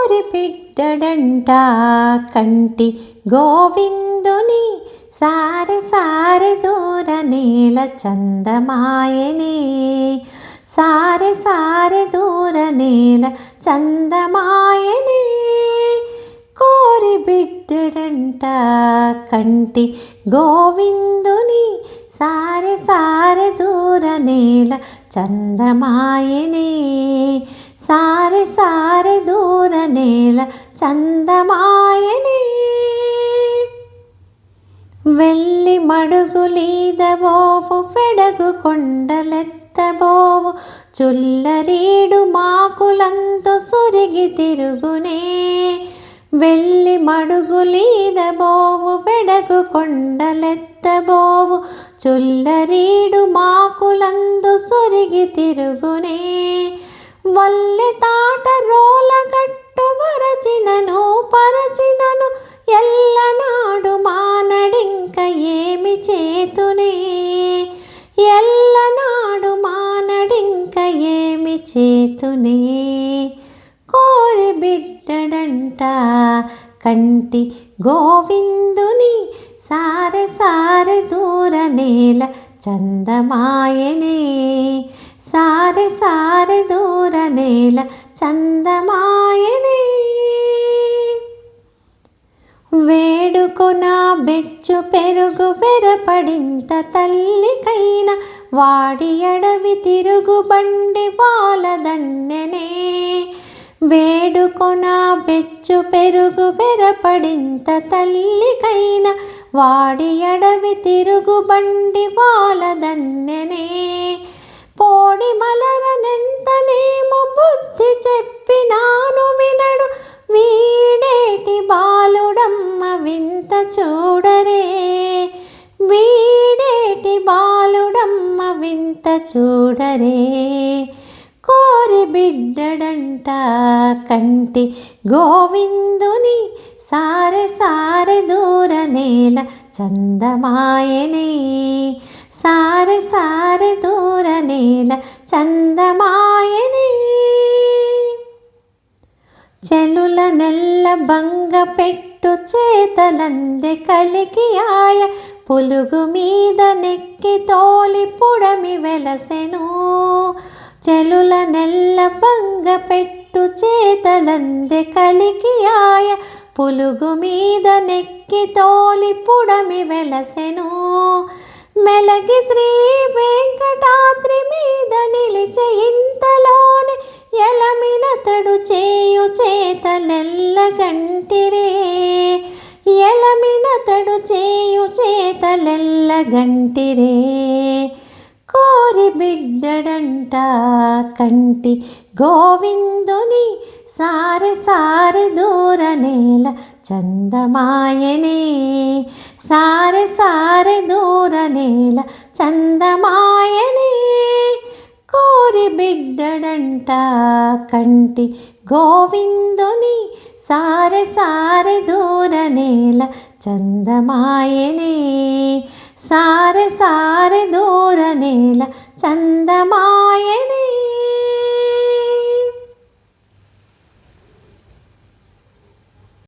కోరి బిడ్డడంట కంటి గోవిందుని సారె సారె దూర నేల చందమాయనే సారె సారె దూర నేల చందమాయనే కోరి బిడ్డడంట కంటి గోవిందుని సారె సారె దూర నేల చందమాయనే సారె సారె దూర నేల చందమాయనే వెళ్ళి మడుగులీదబోవు వెడగు కొండలెత్తబోవు చుల్లరీడు మాకులంతో సొరిగి తిరుగునే వెళ్ళి మడుగులీదబోవు వెడగు కొండలెత్తబోవు చుల్లరీడు మాకులందు సొరిగి తిరుగునే వల్లె తాట రోలగట్టు వరచినను పరచినను ఎల్లనాడు మానడింక ఏమి చేతునే ఎల్లనాడు మానడింక ఏమి చేతునే కోరి బిడ్డడంట కంటి గోవిందుని సారె సారె దూర నేల చందమాయనే సారె సారె దూర నేల చందమాయనే వేడుకొన బెచ్చు పెరుగు వెరపడింత తల్లికైన వాడి అడవి తిరుగు బండి వాలదన్నెనే వేడుకొన బెచ్చు పెరుగు వెరపడింత తల్లికైన వాడి అడవి తిరుగు బండి వాలదన్నెనే పోడి మలరనెంతనేమో బుద్ధి చెప్పినాను వినడు వీడేటి బాలుడమ్మ వింత చూడరే వీడేటి బాలుడమ్మ వింత చూడరే కోరి బిడ్డడంట కంటి గోవిందుని సారె సారె దూర నేల చందమాయనే సారె సారె దూర నేల చందమాయనే చెలుల నెల్ల బంగ పెట్టు చేతలందె కలికి ఆయ పులుగు మీద నెక్కి తోలి పుడమి వెలసెను చెలుల నెల్ల బంగ పెట్టు చేతలందె కలికి ఆయ పులుగు మీద నెక్కి తోలి పుడమి వెలసెను మెలగి శ్రీ వెంకటాద్రి మీద నిలిచే ఇంతలోనే ఎలమినతడు చేయు చేతలెల్లగంటిరే ఎలమినతడు చేయు చేతలెల్లగంటిరే కోరి బిడ్డడంట కంటి గోవిందుని సారె సారె దూర నేల చందమాయనే సారె సారె దూర నేల చందమాయనే కోరి బిడ్డడంట కంటి గోవిందుని సారె సారె దూర నేల చందమాయనే సారె సారె దూర నేల చందమాయనే